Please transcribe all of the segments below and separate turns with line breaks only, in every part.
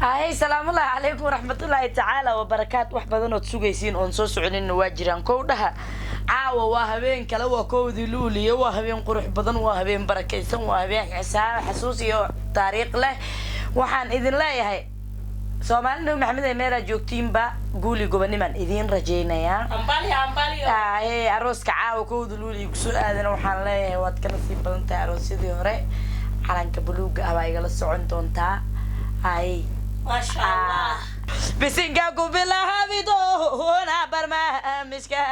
هاي سلام الله عليكم ورحمة الله تعالى وبركاته وحبذنا تسوقيسين أنصوص عنين واجران كودها عاوة وهبين كلا وكودي لولي وهبين قروح بدن وهبين بركيسان وهبين حساب حسوسي طريق له وحان إذن لا يهي سومالنا محمد ميرا جوكتين با قولي قبنمان إذين رجينا يا
أمبالي
هاي أروس كعاوة كودي لولي كسو آذنا وحان لا يهي واتكنا سين بدن تا أروسي دي هوري حالان كبلوغ أبايقال السعون دونتا هاي
ما شاء الله
بسنجاكو بالله بدونا برمامسكا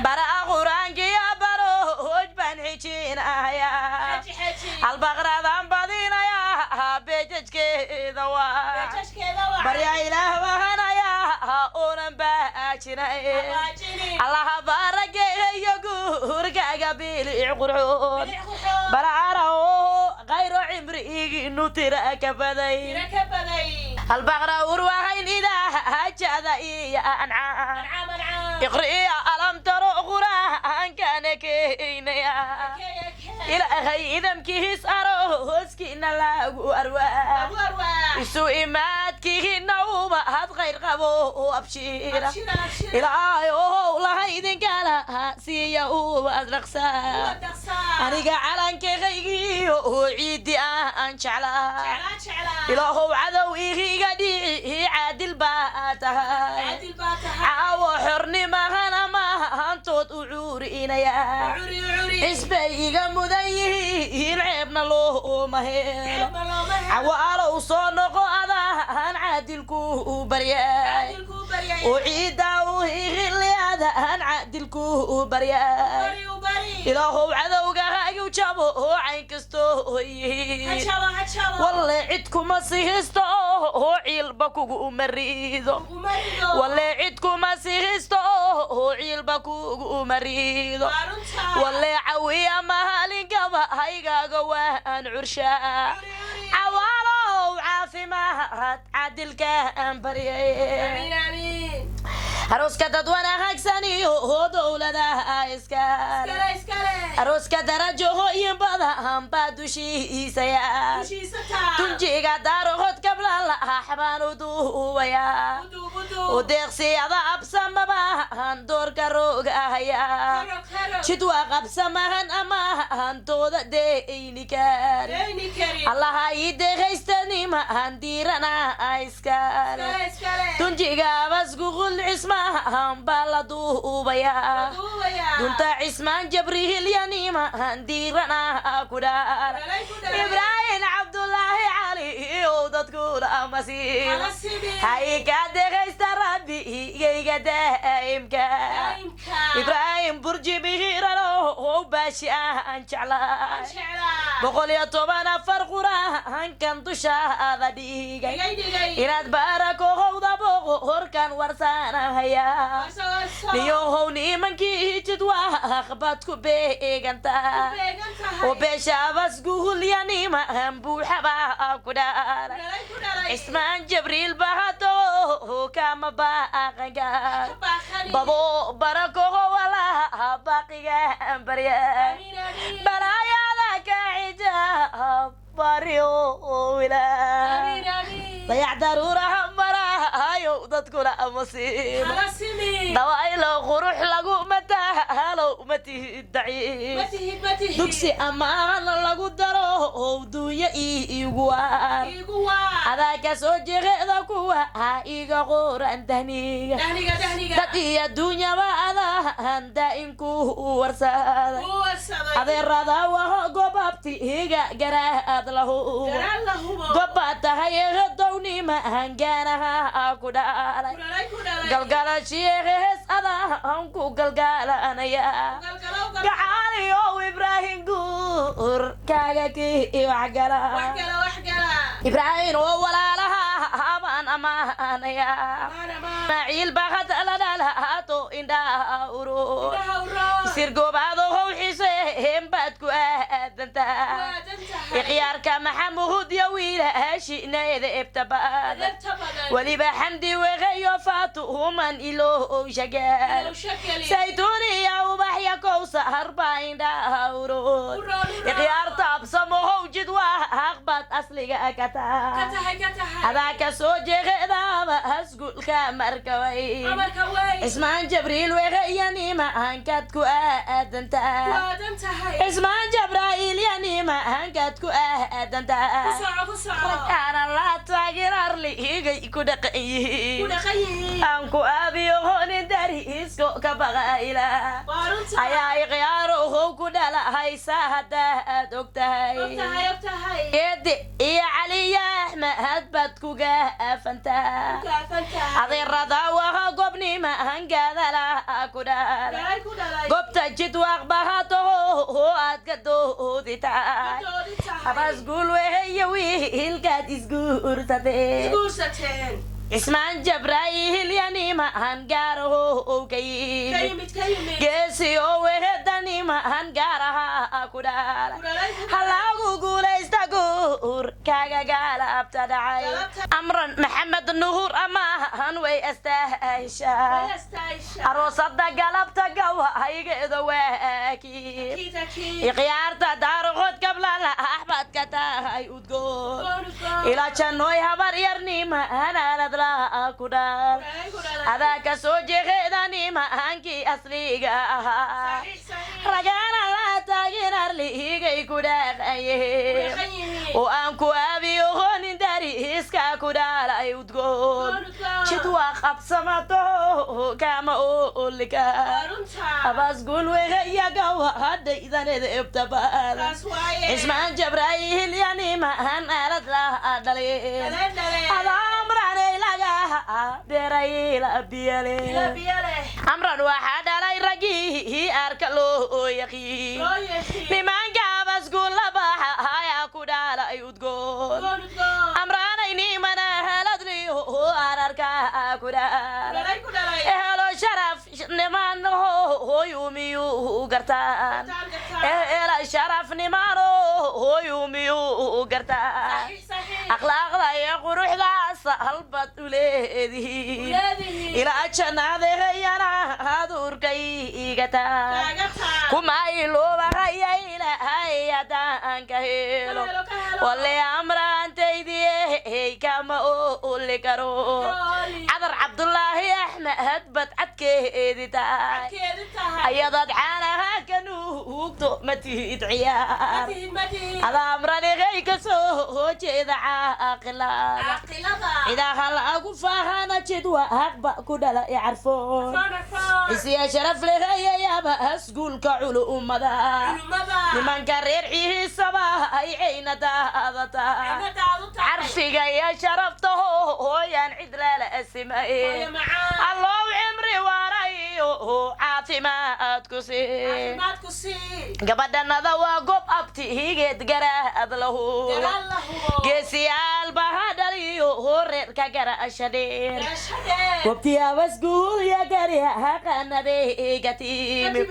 برا قرانك يا بروج بنحكينا يا البقرة ذنب بدينا يا بيجك ذوا بريا إله وهنا يا أونم باكنا الله بارك يقول قبيل عقرون برا عرو غير عمري نترك بدي البقرة وروحين إذا هجذا يا أنعام اقرئي ألم ترى قرآن كان كينيا إلهي إذا مكيس أروس كينا لاغو أرواح سوء مات كيه النوم هاد غير غبو أبشيرا إلهي والله إذن قالا سيا وأدرقسا أنيقا علان كيغي وعيدي أنشعلا إلهو عدو إيغي قدي عادل باتها عاو حرني مهنا ما أنتوت عورينا يا إسبيغا مديه عيبنا لو مهيل عوالو صنقو أذان عادلكو برياي وعيدا وإيغي اللي أذان عادلكو برياي إلهو عدو قاقي وجابو عين كستو والله عدكم مسيحستو عيل بكو مريضو والله عدكم مسيحستو عيل بكو مريضو والله عوية مهالي قبا هايقا قوان عرشا عوالو عافمات عدل كان بريئ آمين أروس كددوانا هكساني هو دولة إسكال أروس كدرجو هو ينبضا هم بادوشي سيا تنجي قدارو خد قبل الله حبانو دوويا وديق سيادة أبسام بابان دور كروغ آهيا شدوا قبسامهن أمان تودا ديني كاري الله يدي غيستني مهن ديرنا إسكال تنجي قابس قغل عسما هم بلدو بيا دونتا عثمان جبريل يانيما هنديرنا كدار إبراهيم عبد الله علي ودتكون أمسير هاي كاد غيست ربي جيجا دائم كان إبراهيم برجي بغيره باشي أنشعلا بقول يا طبعا فرقرا كان تشا هذا ديجا إناد باركو خوضا بغور كان ورسانا هيا ليوهو نيمانكي جدوا خباتكو بيغانتا وبيشا بسقول يانيما هنبو حبا كدار اسمان جبريل بهاتو كاما باقا بابو بركو ولا باقي بريا برايا ذاك عجاب بريو ولا ضيع ضرورة مرايو dadkuna amasiin dawaaylo quruux lagu mataalo mati daciif dugsi amaan lagu daro duuya iigu adaa ka soo jeeqda kuwa iiga qoran dahniga dad iyo dunyaba adaan daa'imku warsada adeerada waa gobabti iga garaad lahu gobatahay downima hangaanaha ku galgala sheekhes adaanku galgalanaya gacaaliyo ibraahim guur kaaga kii waxgala ibraahim oo walaalaha habaan amaanaya maciil baqad la dhalaato indhaha uro sirgobaado howxiise hembaad ku aadanta ikhyaarka maxamuud ya wiila hashinaeda ebtabad waliba xamdi weegayo faatuhuman iloo shagal saytuuniya ubaxya kowsa harba indhaawro ikhyaarta absamohow jid waa aqbad asliga kataa adaa ka soo jeeqeedaaba hasgulka markaway ismaan jabriil weegayanima hankad ku aadantaa ismaan jabraa'il yanima hankad ku aadantaa ragaanan la taageerarli igay ku dhaqan yihiin aan ku aabiyo honin dariisko ka baqaila ayaa ikhyaaro how ku dhala haysa haddaad og tahay geedi iyo caliya axmed baad kuga aafantaa adeerada waha gobnima hangaadala ku dhala gobta jidwaaq bahatoho aad ka doodi tahay abaas guul weheyo wiilkaad isguursateen ismaan jabraa'il yanima hangaaraho ka yimid geesi oo wehedanima hangaaraha ku dhala halaagu guulaysta guur kaaga gaalabta dhacay amran maxamed nuhur amahan way astaahshaa aroosada galabta gawahaygeeda waakii ikhyaarta daaroqod gablala axbadka tahay udgoon ila janooy habar yarnima hanaalad ku dhal adaa ka soo jeeqeedanima hankii asliga ahaa ragaana la taageerarli igay ku dhaqanyeen oo aan ku aabiyo honin dariiska ku dhalay udgoon jid waa qabsamato kama olika abaas guul weegayaga hadaydaneda ebtabad ismaan jabraa'il yanima han aalad la dhaleen amran waxaa dhalay ragii arka loo yaqiin nimanka abasguulla baxayaa ku dhalay udgoon amraanaynimana heladliyo ararka ku dhalay ehelo sharaf niman hoyumiyuu gartaan ehela sharaf nimano hoyumiyuu gartaan akhlaaqda iyo quruxdaas halbad u leedihiin ilaa jannaadehayana hadurkay igataa kuma iloobahaya ilaahay haddaan ka helo wale amraantaydii kama oli karo cadar cabdulaahi axmed bad cadkeedi tahay ayadaad caanaha ka nuugto ma tihid ciyaar adaa amranigay ka soo jeeda caaqilada cidaha lagu faahana jid waa haqba ku dhala carfoon isiya sharaf lehayayaba hasguulka culummada nimanka reer cihiisaba ay cayna daadata carfiga iyo sharaftaho hooyaan cid lala asimay allow cimri waarayo caafimaad ku sii gabadhanada waa gob abti higeed garaad lahu geesiyaal baha dhaliyo horeerka garashadheer gobtii abasguul ya gari haqanadeega timid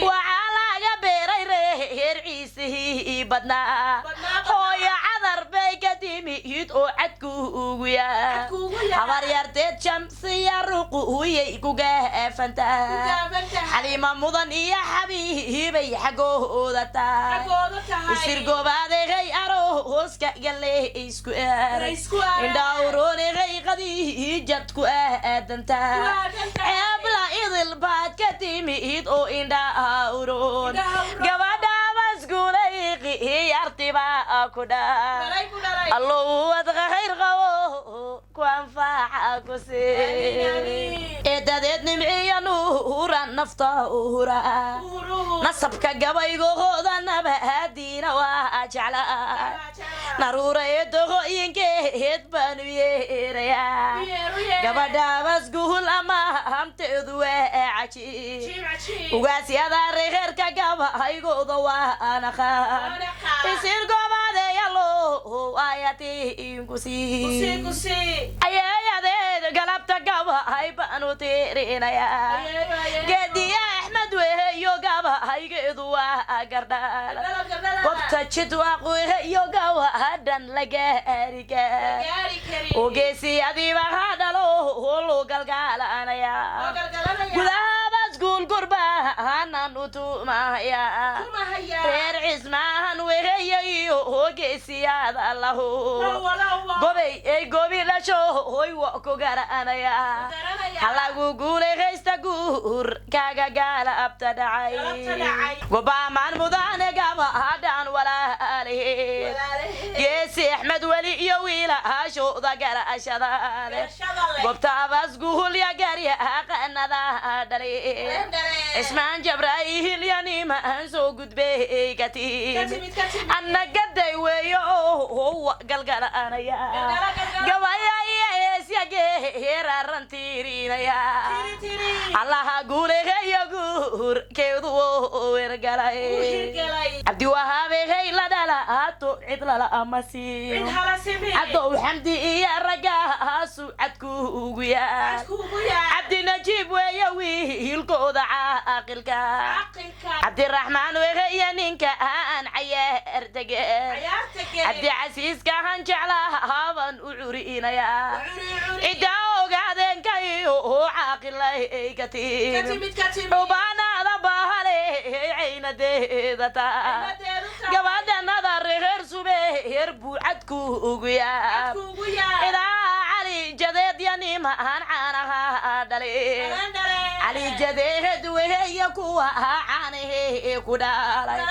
waxaa laga beeray reer ciisihii badnaa hooyo cadar bay ka timid oo cadku ugu yaa habar yarteed shamsiya ruquyay ku gaafantaa xaliima mudan iyo xabiibay xaggooda taa isir goobaadegay arooska gale isku aaray indhawroonegay qadiijadku aadantaa ceebla idil baad ka timid oo indhawroon gabadha basguulay qiyartibaa ku dhaa allow wadqa khayr qabo ku anfaca ku sii eedadeed nimciya nuuran nafta uhura nasabka gabaygooda nabaadiina waa jeclaa naruura eedohooyinkeed baanu yeerayaa gabadha basguul ama hamteedu waa cajiib ugaasyada reerka gabahaygooda waa naqaan isir gobaadeyalo ayatinkusii ayayadeed galabta gabahay baanu tiirinayaa geediya axmed axmed weeyo gabahaygeedu waa gardhaal gobta jidwaaqu iyo gawaadhan la gaariga ogeesiyadiiba hadhalo holu galgaalanaya gudaha iskuul gurbahanan u tumahaya reer cismaahan weeyo iyo ogeesiyada lahu gobay ay gobi dhasho hoy wa ku garanaya halagu guuleysta guur kaaga gaala abta dhacay gobaamaan mudane gabadhan walaaleed geesi axmed weli iyo wiilashooda garashadaale gobta abasguul ya garya qanada dhale ismaan jabraayil ya niman soo gudbey katimid anna gaday weeyo galgalanaya gabaya heerarantiirinaya allaha guuleeyo guur keedu wergalay abdi wahaabey la dhalaato cid lala amasi adow xamdi iyo ragaasu cadku ugu yaal abdi najiib weeyo wiilkooda caaqilka cabdiraxmaan weeyo ninka aan cayaar degeen abdi casiiska han jeclahaban u curinaya ida ogaadeen kayo caaqilay katimid ubaanada bahale caynadeeda taa gabadhanada reer subeer buucadku ugu yaal idaa cali jadeed ya nimaan caanaha dhale cali jadeed weeyo kuwa caanahe ku dhalay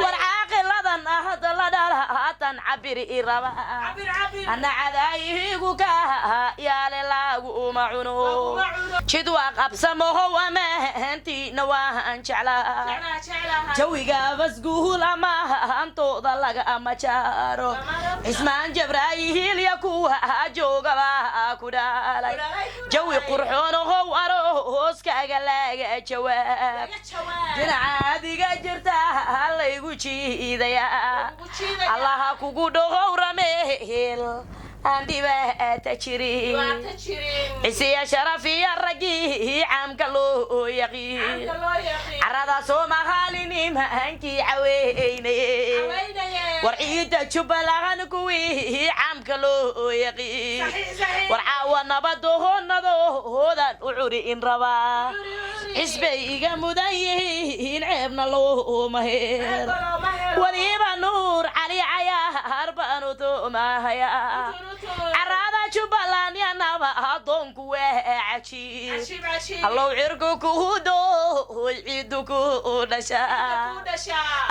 war caaqiladan ahad la dhalatan cabiri raba ana cadaayihigu ka yaale lagu macuno jidwa qabsamaho amaantiina waan jeclaa jawiga basguul amaantooda laga amajaaro cismaan jabraayil ya kuwa joogaba ku dhalay jawi qurxoonahow arooskaaga laga jawaab dinacaadiga jirta halaygu jiidaya allaha kugu dhow rameel aan dhibaata jirin cisiya sharaf iyo raggii caamka loo yaqiin carada soomahaalinimankii caweynaye war ciida jubbaland kuwii caamka loo yaqiin war caawa nabadoonadoodan u curin rabaa xisbay iga mudan yihiin ceebna looma heer waliba nuur cali cayaar baanu tumahaya carada jubbaland yanaba adoonku waa cajiib allow cirku kuhudo ciidu ku dhasha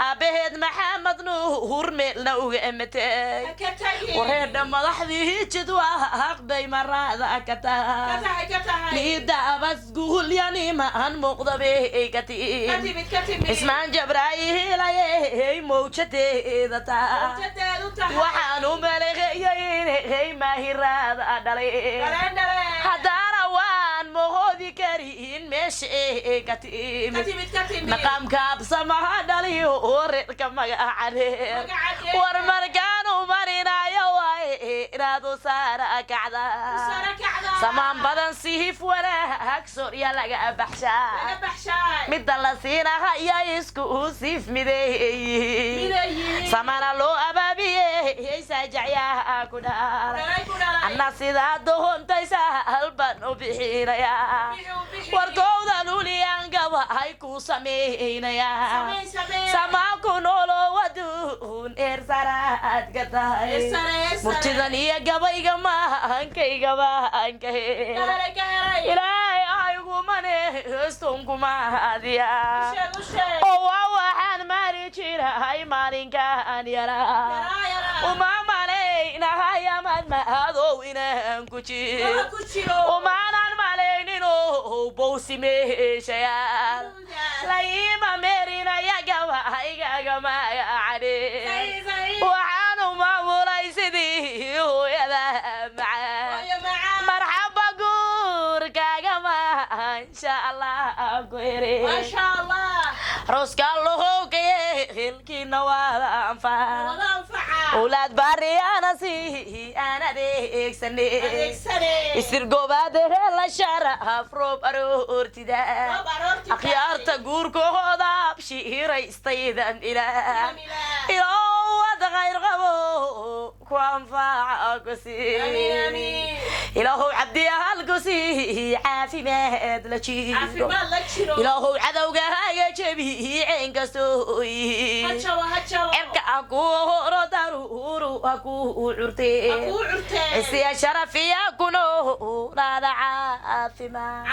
aabaheed maxamed nuur meelna uga ematay wareedha madaxdii jidwaaq bay marada ka tahay liida abasguul yanimaan muuqdabey katimid ismaan jabraayilay mawjadeeda taa waxaan u maleeqayay mahirada dhalay hadana waan moodi karin meesha katimid maqaamka absamaha dhaliyo reerka magacareer war markaanu marinayo inaadu saara kacda samaan badan siif wanaag soorya laga baxshaa midda la siinaha iyo isku siif mideeyihiin samana loo abaabiyey saajacyaa ku dhalay anna sidaa doontaysa halban u bixinaya warkoodan uliyaan gabahay ku sameynaya samaanku noolo waduun eer saraad ka tahay murtidan iyo gabayga maahankayga baan ka helay ilaahay aygumane heestonkumaadiya oo waa waxaan maari jirahay maalinkaan yaraa uma malaynahay amad maadow inaan ku jiro umaanan malayninoo bowsimeeshayaal layima meerinaya gabahaygaga magacane waxaanu maamulay sidii hooyada macaan marxaba guurkaaga maasha allah ku ere roska lohogeye hilkiina waada anfaca أولاد باري أنا سي أنا ديك سنة يصير قباد هلا شارع فروب أرورتي دا أخيار تقول كهذا بشيرة يستيدن إلى واد غير غبو كوان فاقسي إلهو عبدي هالقسي عافي ماد لشيرو إلهو عدوغا يجبي عين قسوي إركا أكو ردارو أكو عرتي إسيا شرفي أكونو رادا عافي ما